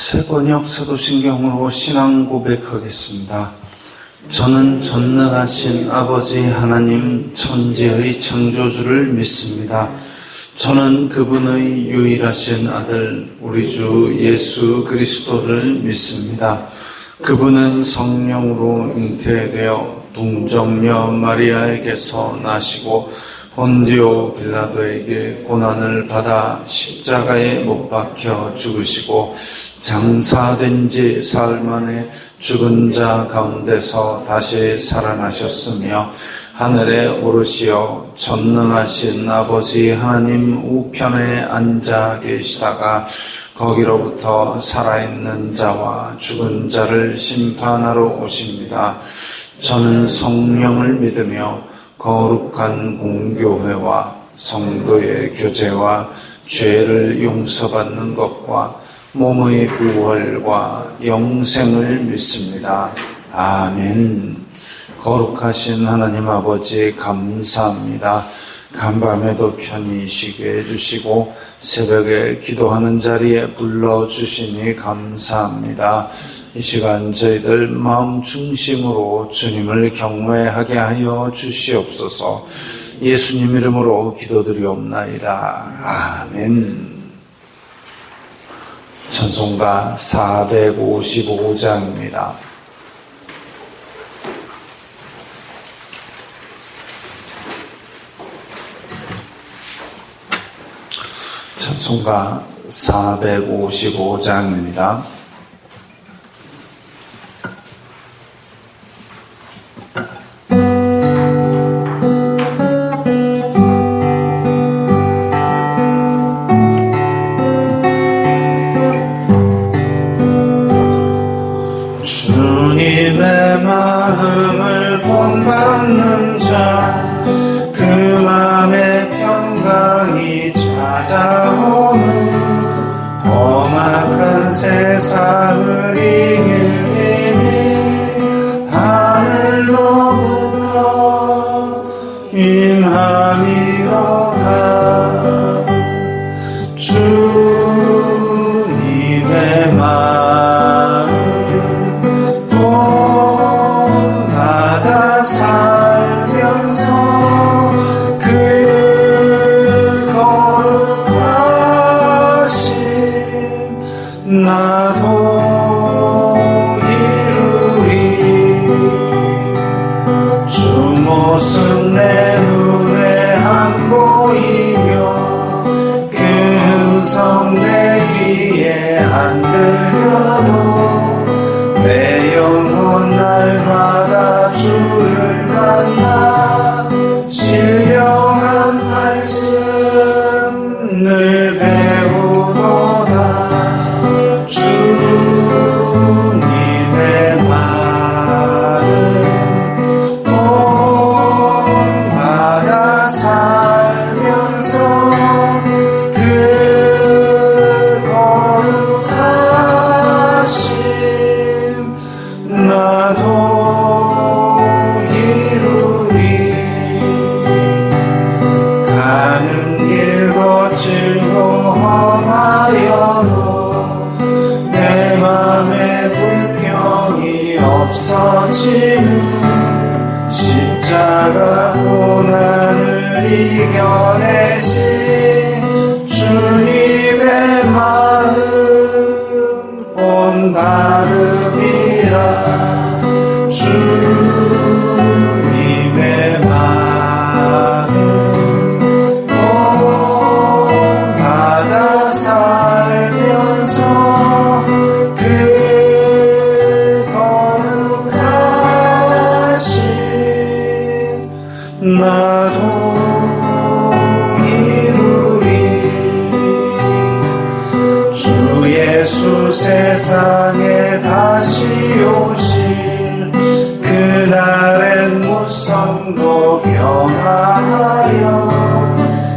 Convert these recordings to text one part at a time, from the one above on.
새번역 사도신경으로 신앙 고백하겠습니다. 저는 전능하신 아버지 하나님 천지의 창조주를 믿습니다. 저는 그분의 유일하신 아들 우리 주 예수 그리스도를 믿습니다. 그분은 성령으로 잉태되어 동정녀 마리아에게서 나시고 본디오 빌라도에게 고난을 받아 십자가에 못 박혀 죽으시고 장사된 지 사흘 만에 죽은 자 가운데서 다시 살아나셨으며 하늘에 오르시어 전능하신 아버지 하나님 우편에 앉아 계시다가 거기로부터 살아있는 자와 죽은 자를 심판하러 오십니다. 저는 성령을 믿으며 거룩한 공교회와 성도의 교제와 죄를 용서받는 것과 몸의 부활과 영생을 믿습니다. 아멘. 거룩하신 하나님 아버지 감사합니다. 간밤에도 편히 쉬게 해주시고 새벽에 기도하는 자리에 불러주시니 감사합니다. 이 시간 저희들 마음 중심으로 주님을 경외하게 하여 주시옵소서. 예수님 이름으로 기도드리옵나이다. 아멘. 찬송가 455장입니다. 찬송가 455장입니다. 주님의 마음을 본받는 자, 그 맘에 평강이 찾아오는 험악한 세상을 이길 힘이 하늘로부터 임함이로다. 주님의 마음 본받아 살면서 그 거룩하심 나도 이루리. 주 모습 내 눈에 안 보이며 그 음성 내 귀에 안 들려도 내 영혼 날마다 주를 만나 신령한 말씀을 배우노다. 주님의 마음 본받아 살면서 그 거룩하심 나도 이루리. 가는 길 거칠고 험하여도 내 맘에 불평이 없어지는 십자가 고난을 이겨내신 주님의 마음 본받음이라. 주님의 마음 본받아 살면서 그 거룩하심 나도 이루리. 주 예수 세상에 다시 오실 그날엔 무성도 변화하여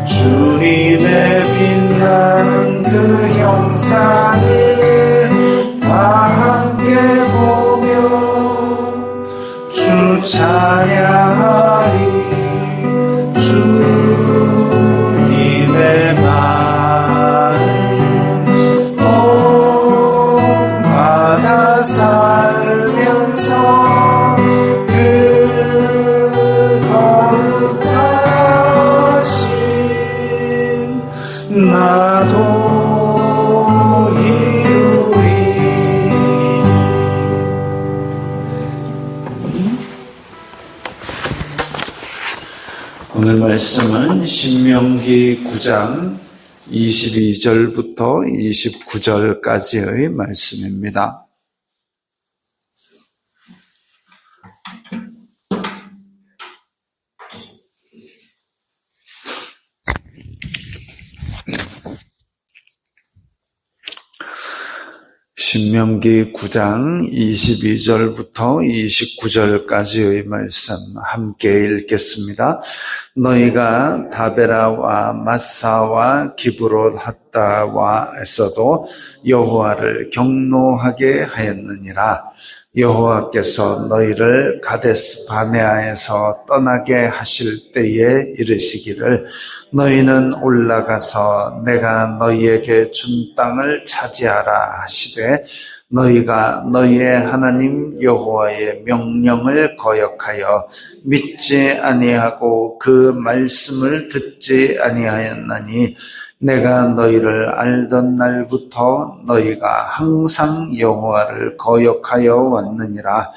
주님의 빛나는 그 형상을 다 함께 보며 주 찬양하리. 주님의 마음 말씀은 신명기 9장 22절부터 29절까지의 말씀입니다. 신명기 9장 22절부터 29절까지의 말씀 함께 읽겠습니다. 너희가 다베라와 마사와 기브롯 핫다와에서도 여호와를 경노하게 하였느니라. 여호와께서 너희를 가데스 바네아에서 떠나게 하실 때에 이르시기를 너희는 올라가서 내가 너희에게 준 땅을 차지하라 하시되 너희가 너희의 하나님 여호와의 명령을 거역하여 믿지 아니하고 그 말씀을 듣지 아니하였나니 내가 너희를 알던 날부터 너희가 항상 여호와를 거역하여 왔느니라.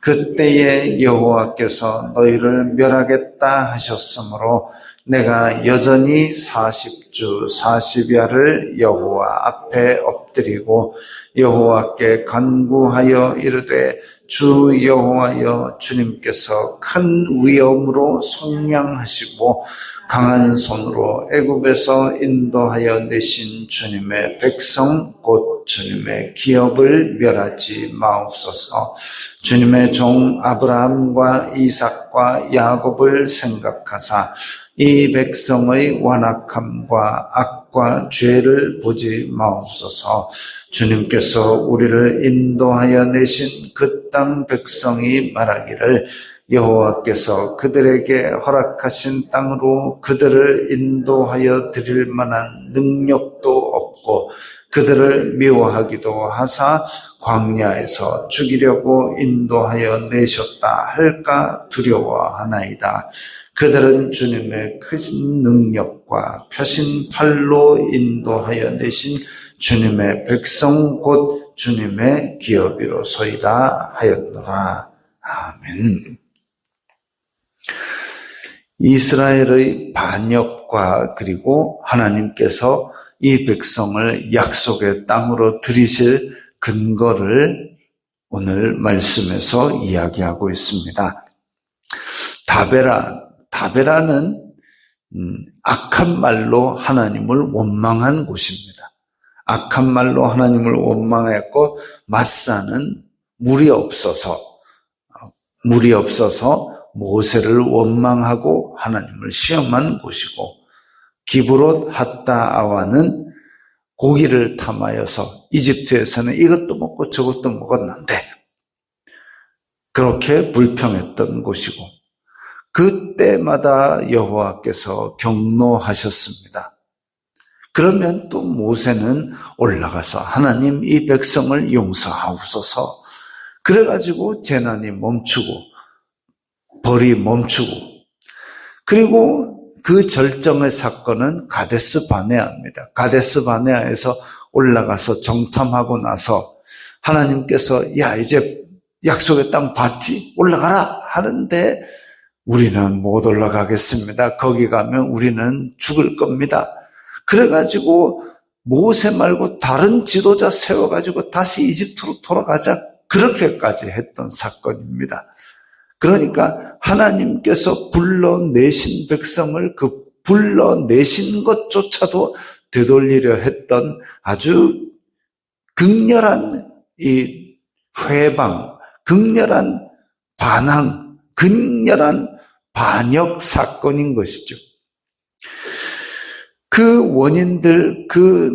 그때에 여호와께서 너희를 멸하겠다 하셨으므로 내가 여전히 40주 40야를 여호와 앞에 엎드리고 여호와께 간구하여 이르되 주 여호와여 주님께서 큰 위엄으로 속량하시고 강한 손으로 애굽에서 인도하여 내신 주님의 백성 곧 주님의 기업을 멸하지 마옵소서. 주님의 종 아브라함과 이삭과 야곱을 생각하사 이 백성의 완악함과 악과 죄를 보지 마옵소서. 주님께서 우리를 인도하여 내신 그 땅 백성이 말하기를 여호와께서 그들에게 허락하신 땅으로 그들을 인도하여 드릴 만한 능력도 없고 그들을 미워하기도 하사 광야에서 죽이려고 인도하여 내셨다 할까 두려워하나이다. 그들은 주님의 크신 능력과 펴신 팔로 인도하여 내신 주님의 백성 곧 주님의 기업이로소이다 하였노라. 아멘. 이스라엘의 반역과 그리고 하나님께서 이 백성을 약속의 땅으로 들이실 근거를 오늘 말씀에서 이야기하고 있습니다. 다베라는 악한 말로 하나님을 원망한 곳입니다. 악한 말로 하나님을 원망했고 마사는 물이 없어서 모세를 원망하고 하나님을 시험한 곳이고 기브롯 핫다아와는 고기를 탐하여서 이집트에서는 이것도 먹고 저것도 먹었는데 그렇게 불평했던 곳이고 그때마다 여호와께서 경노하셨습니다. 그러면 또 모세는 올라가서 하나님 이 백성을 용서하옵소서. 그래가지고 재난이 멈추고 벌이 멈추고 그리고 그 절정의 사건은 가데스 바네아입니다. 가데스 바네아에서 올라가서 정탐하고 나서 하나님께서 야 이제 약속의 땅 봤지? 올라가라 하는데 우리는 못 올라가겠습니다. 거기 가면 우리는 죽을 겁니다. 그래가지고 모세 말고 다른 지도자 세워가지고 다시 이집트로 돌아가자 그렇게까지 했던 사건입니다. 그러니까 하나님께서 불러내신 백성을 그 불러내신 것조차도 되돌리려 했던 아주 극렬한 이 회방, 극렬한 반항, 극렬한 반역 사건인 것이죠. 그 원인들, 그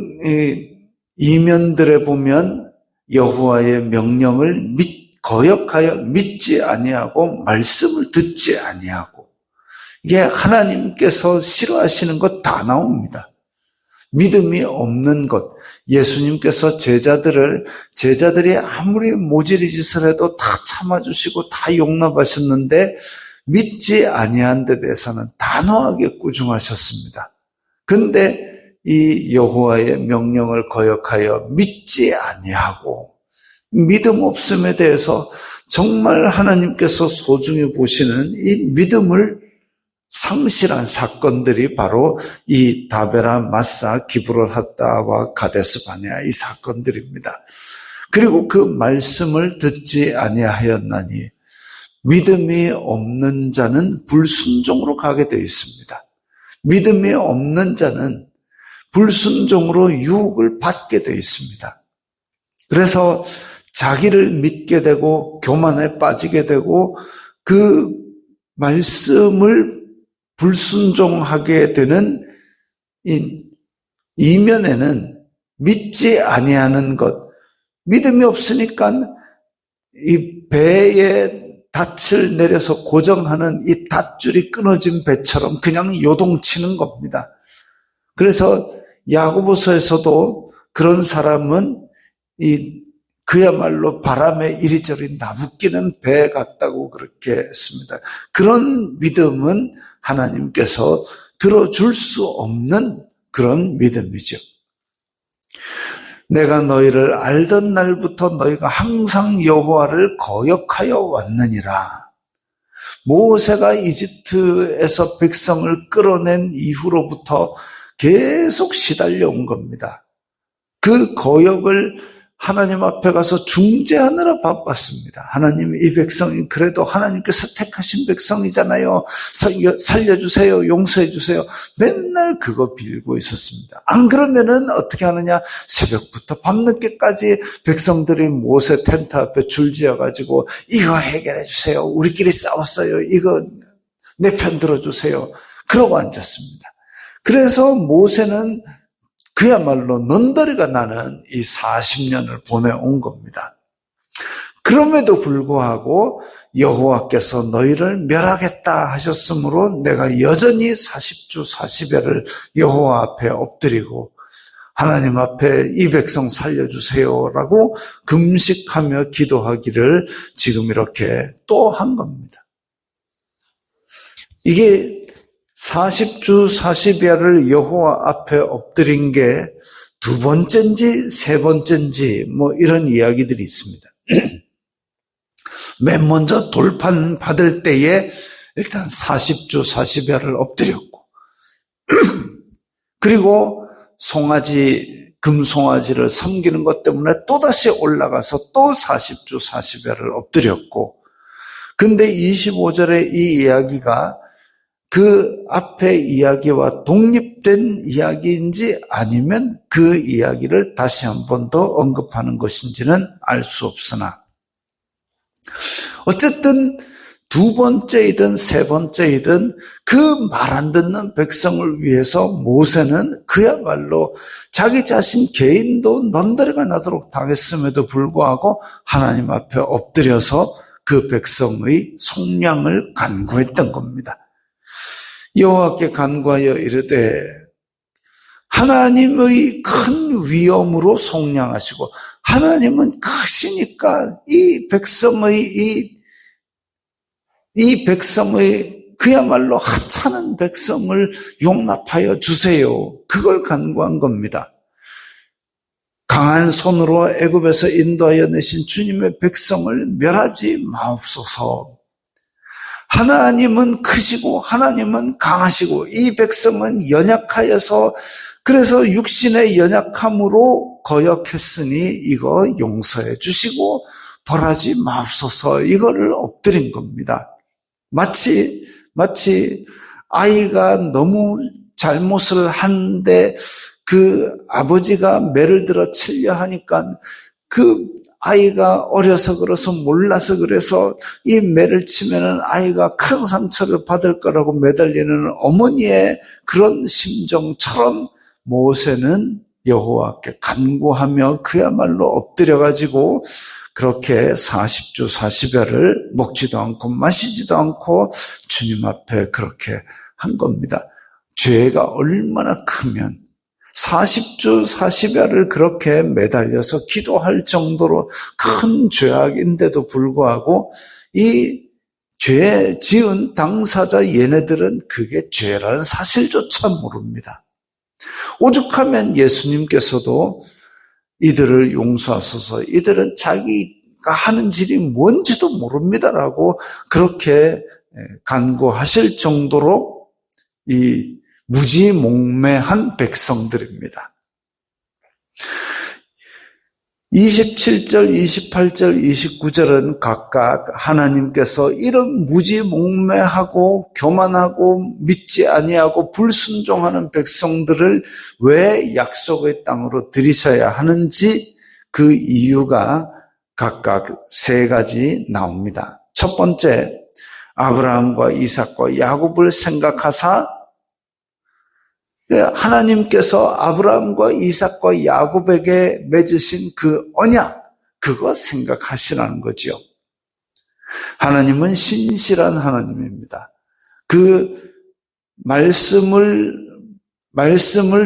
이면들에 보면 여호와의 명령을 거역하여 믿지 아니하고 말씀을 듣지 아니하고 이게 하나님께서 싫어하시는 것 다 나옵니다. 믿음이 없는 것. 예수님께서 제자들이 아무리 모질이 짓을 해도 다 참아주시고 다 용납하셨는데 믿지 아니한 데 대해서는 단호하게 꾸중하셨습니다. 근데 이 여호와의 명령을 거역하여 믿지 아니하고 믿음 없음에 대해서 정말 하나님께서 소중히 보시는 이 믿음을 상실한 사건들이 바로 이 다베라, 마사, 기브롯하다와 가데스 바네아 이 사건들입니다. 그리고 그 말씀을 듣지 아니하였나니 믿음이 없는 자는 불순종으로 가게 되어 있습니다. 믿음이 없는 자는 불순종으로 유혹을 받게 되어 있습니다. 그래서 자기를 믿게 되고 교만에 빠지게 되고 그 말씀을 불순종하게 되는 이면에는 믿지 아니하는 것, 믿음이 없으니까 이 배에 닻을 내려서 고정하는 이 닷줄이 끊어진 배처럼 그냥 요동치는 겁니다. 그래서 야고보서에서도 그런 사람은 그야말로 바람에 이리저리 나부끼는 배 같다고 그렇게 했습니다. 그런 믿음은 하나님께서 들어줄 수 없는 그런 믿음이죠. 내가 너희를 알던 날부터 너희가 항상 여호와를 거역하여 왔느니라. 모세가 이집트에서 백성을 끌어낸 이후로부터 계속 시달려 온 겁니다. 그 거역을 하나님 앞에 가서 중재하느라 바빴습니다. 하나님, 이 백성이 그래도 하나님께서 택하신 백성이잖아요. 살려주세요. 용서해 주세요. 맨날 그거 빌고 있었습니다. 안 그러면은 어떻게 하느냐? 새벽부터 밤늦게까지 백성들이 모세 텐트 앞에 줄지어가지고 이거 해결해 주세요. 우리끼리 싸웠어요. 이거 내 편 들어주세요. 그러고 앉았습니다. 그래서 모세는 그야말로 넌더리가 나는 이 40년을 보내온 겁니다. 그럼에도 불구하고 여호와께서 너희를 멸하겠다 하셨으므로 내가 여전히 40주 40夜를 여호와 앞에 엎드리고 하나님 앞에 이 백성 살려주세요라고 금식하며 기도하기를 지금 이렇게 또 한 겁니다. 이게 40주 40夜를 여호와 앞에 엎드린 게 두 번째인지 세 번째인지 뭐 이런 이야기들이 있습니다. 맨 먼저 돌판 받을 때에 일단 40주 40夜를 엎드렸고 그리고 금송아지를 섬기는 것 때문에 또다시 올라가서 또 40주 40夜를 엎드렸고 근데 25절에 이 이야기가 그 앞의 이야기와 독립된 이야기인지 아니면 그 이야기를 다시 한 번 더 언급하는 것인지는 알 수 없으나 어쨌든 두 번째이든 세 번째이든 그 말 안 듣는 백성을 위해서 모세는 그야말로 자기 자신 개인도 넌더리가 나도록 당했음에도 불구하고 하나님 앞에 엎드려서 그 백성의 속량을 간구했던 겁니다. 여호와께 간구하여 이르되 하나님의 큰 위엄으로 속량하시고 하나님은 크시니까 이 백성의 그야말로 하찮은 백성을 용납하여 주세요. 그걸 간구한 겁니다. 강한 손으로 애굽에서 인도하여 내신 주님의 백성을 멸하지 마옵소서. 하나님은 크시고 하나님은 강하시고 이 백성은 연약하여서 그래서 육신의 연약함으로 거역했으니 이거 용서해 주시고 벌하지 마옵소서 이거를 엎드린 겁니다. 마치 아이가 너무 잘못을 하는데 그 아버지가 매를 들어 치려 하니까 그 아이가 어려서 그래서 몰라서 그래서 이 매를 치면은 아이가 큰 상처를 받을 거라고 매달리는 어머니의 그런 심정처럼 모세는 여호와께 간구하며 그야말로 엎드려가지고 그렇게 40주 40夜를 먹지도 않고 마시지도 않고 주님 앞에 그렇게 한 겁니다. 죄가 얼마나 크면 40주 40夜를 그렇게 매달려서 기도할 정도로 큰 죄악인데도 불구하고 이 죄 지은 당사자 얘네들은 그게 죄라는 사실조차 모릅니다. 오죽하면 예수님께서도 이들을 용서하소서 이들은 자기가 하는 일이 뭔지도 모릅니다라고 그렇게 간구하실 정도로 이 무지몽매한 백성들입니다. 27절, 28절, 29절은 각각 하나님께서 이런 무지몽매하고 교만하고 믿지 아니하고 불순종하는 백성들을 왜 약속의 땅으로 들이셔야 하는지 그 이유가 각각 세 가지 나옵니다. 첫 번째, 아브라함과 이삭과 야곱을 생각하사 하나님께서 아브라함과 이삭과 야곱에게 맺으신 그 언약, 그거 생각하시라는 거죠. 하나님은 신실한 하나님입니다. 그 말씀을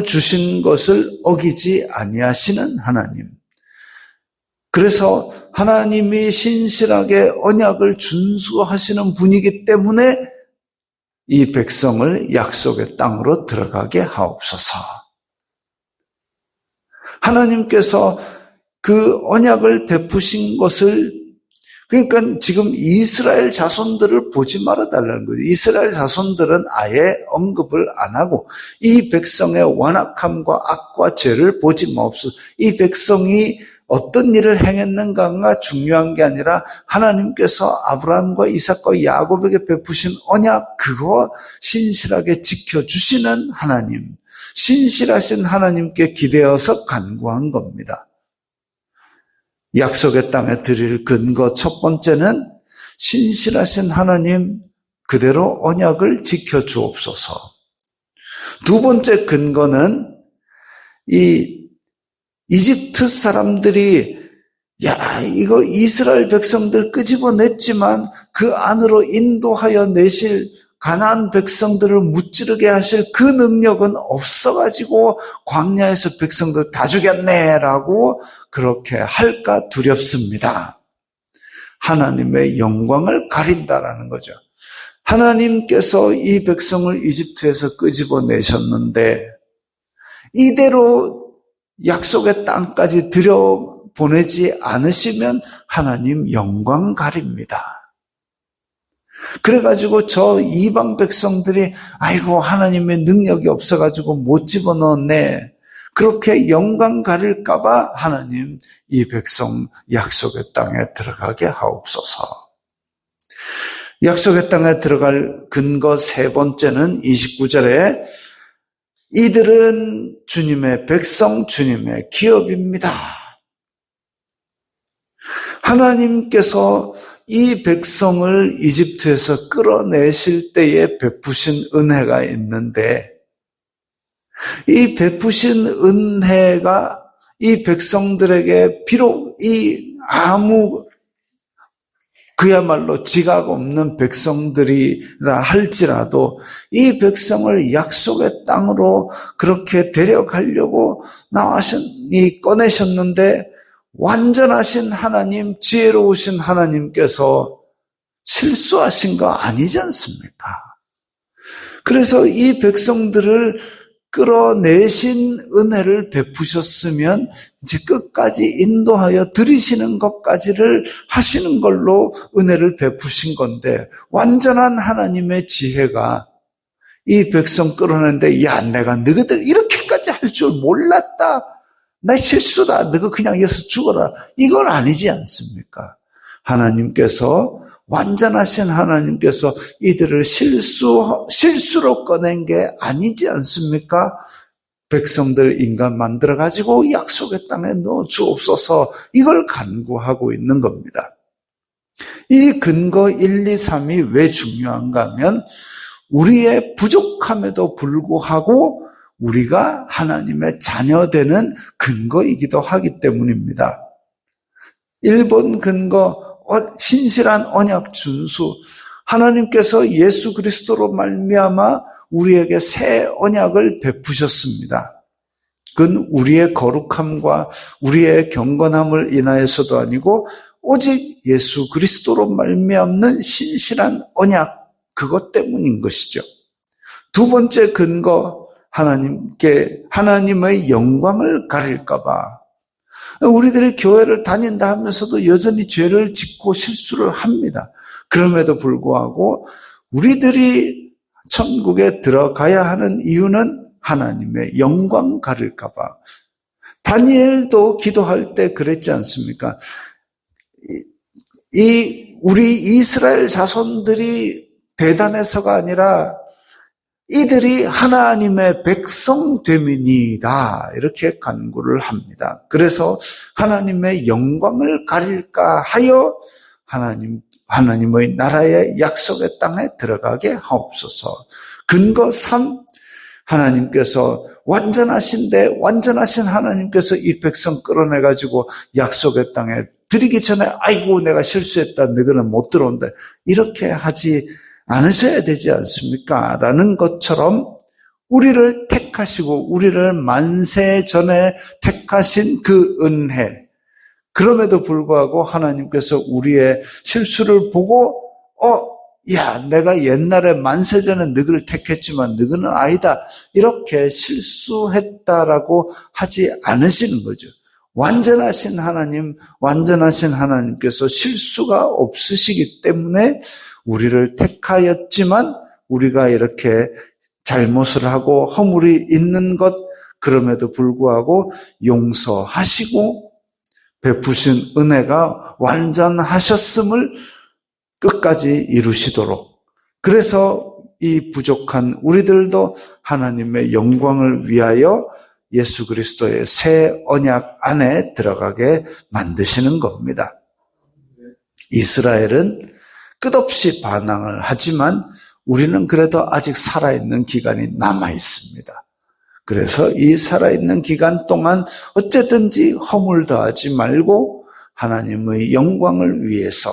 주신 것을 어기지 아니하시는 하나님. 그래서 하나님이 신실하게 언약을 준수하시는 분이기 때문에 이 백성을 약속의 땅으로 들어가게 하옵소서. 하나님께서 그 언약을 베푸신 것을, 그러니까 지금 이스라엘 자손들을 보지 말아달라는 거예요. 이스라엘 자손들은 아예 언급을 안 하고 이 백성의 완악함과 악과 죄를 보지 마옵소서. 이 백성이 어떤 일을 행했는가가 중요한 게 아니라 하나님께서 아브라함과 이삭과 야곱에게 베푸신 언약, 그거 신실하게 지켜주시는 하나님, 신실하신 하나님께 기대어서 간구한 겁니다. 약속의 땅에 드릴 근거 첫 번째는 신실하신 하나님 그대로 언약을 지켜주옵소서. 두 번째 근거는 이집트 사람들이 이거 이스라엘 백성들 끄집어냈지만 그 안으로 인도하여 내실 가나안 백성들을 무찌르게 하실 그 능력은 없어가지고 광야에서 백성들 다 죽였네라고 그렇게 할까 두렵습니다. 하나님의 영광을 가린다라는 거죠. 하나님께서 이 백성을 이집트에서 끄집어내셨는데 이대로 약속의 땅까지 들여보내지 않으시면 하나님 영광 가립니다. 그래가지고 저 이방 백성들이 아이고 하나님의 능력이 없어가지고 못 집어넣었네. 그렇게 영광 가릴까 봐 하나님 이 백성 약속의 땅에 들어가게 하옵소서. 약속의 땅에 들어갈 근거 세 번째는 29절에 이들은 주님의 백성, 주님의 기업입니다. 하나님께서 이 백성을 이집트에서 끌어내실 때에 베푸신 은혜가 있는데 이 베푸신 은혜가 이 백성들에게 비록 그야말로 지각 없는 백성들이라 할지라도 이 백성을 약속의 땅으로 그렇게 데려가려고 꺼내셨는데 완전하신 하나님, 지혜로우신 하나님께서 실수하신 거 아니지 않습니까? 그래서 이 백성들을 끌어내신 은혜를 베푸셨으면 이제 끝까지 인도하여 들이시는 것까지를 하시는 걸로 은혜를 베푸신 건데 완전한 하나님의 지혜가 이 백성 끌어내는데 야 내가 너희들 이렇게까지 할 줄 몰랐다. 나 실수다. 너희 그냥 여기서 죽어라. 이건 아니지 않습니까? 하나님께서 완전하신 하나님께서 이들을 실수로 꺼낸 게 아니지 않습니까? 백성들 인간 만들어가지고 약속의 땅에 넣어 주옵소서 이걸 간구하고 있는 겁니다. 이 근거 1, 2, 3이 왜 중요한가 하면 우리의 부족함에도 불구하고 우리가 하나님의 자녀되는 근거이기도 하기 때문입니다. 1번 근거 신실한 언약 준수. 하나님께서 예수 그리스도로 말미암아 우리에게 새 언약을 베푸셨습니다. 그건 우리의 거룩함과 우리의 경건함을 인하여서도 아니고 오직 예수 그리스도로 말미암는 신실한 언약 그것 때문인 것이죠. 두 번째 근거 하나님의 영광을 가릴까 봐 우리들이 교회를 다닌다 하면서도 여전히 죄를 짓고 실수를 합니다. 그럼에도 불구하고 우리들이 천국에 들어가야 하는 이유는 하나님의 영광 가릴까 봐. 다니엘도 기도할 때 그랬지 않습니까? 우리 이스라엘 자손들이 대단해서가 아니라 이들이 하나님의 백성됨이니이다, 이렇게 간구를 합니다. 그래서 하나님의 영광을 가릴까 하여 하나님의 나라의 약속의 땅에 들어가게 하옵소서. 근거 3, 하나님께서 완전하신 하나님께서 이 백성 끌어내가지고 약속의 땅에 들이기 전에 아이고 내가 실수했다, 너희는 못 들어온다, 이렇게 하지 않으셔야 되지 않습니까? 라는 것처럼 우리를 택하시고 우리를 만세 전에 택하신 그 은혜, 그럼에도 불구하고 하나님께서 우리의 실수를 보고 야, 내가 옛날에 만세 전에 너희를 택했지만 너희는 아니다, 이렇게 실수했다라고 하지 않으시는 거죠. 완전하신 하나님께서 실수가 없으시기 때문에 우리를 택하였지만 우리가 이렇게 잘못을 하고 허물이 있는 것, 그럼에도 불구하고 용서하시고 베푸신 은혜가 완전하셨음을 끝까지 이루시도록, 그래서 이 부족한 우리들도 하나님의 영광을 위하여 예수 그리스도의 새 언약 안에 들어가게 만드시는 겁니다. 이스라엘은 끝없이 반항을 하지만 우리는 그래도 아직 살아있는 기간이 남아 있습니다. 그래서 이 살아있는 기간 동안 어쨌든지 허물 더하지 말고 하나님의 영광을 위해서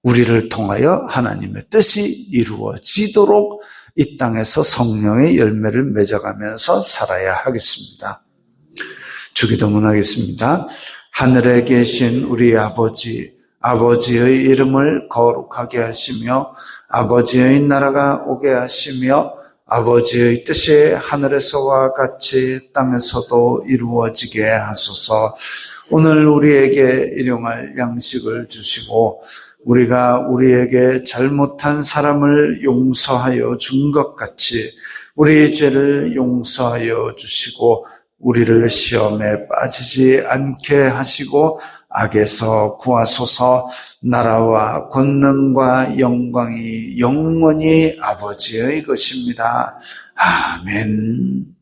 우리를 통하여 하나님의 뜻이 이루어지도록 이 땅에서 성령의 열매를 맺어가면서 살아야 하겠습니다. 주기도문하겠습니다. 하늘에 계신 우리 아버지의 이름을 거룩하게 하시며 아버지의 나라가 오게 하시며 아버지의 뜻이 하늘에서와 같이 땅에서도 이루어지게 하소서. 오늘 우리에게 일용할 양식을 주시고 우리가 우리에게 잘못한 사람을 용서하여 준 것 같이 우리의 죄를 용서하여 주시고 우리를 시험에 빠지지 않게 하시고 악에서 구하소서. 나라와 권능과 영광이 영원히 아버지의 것입니다. 아멘.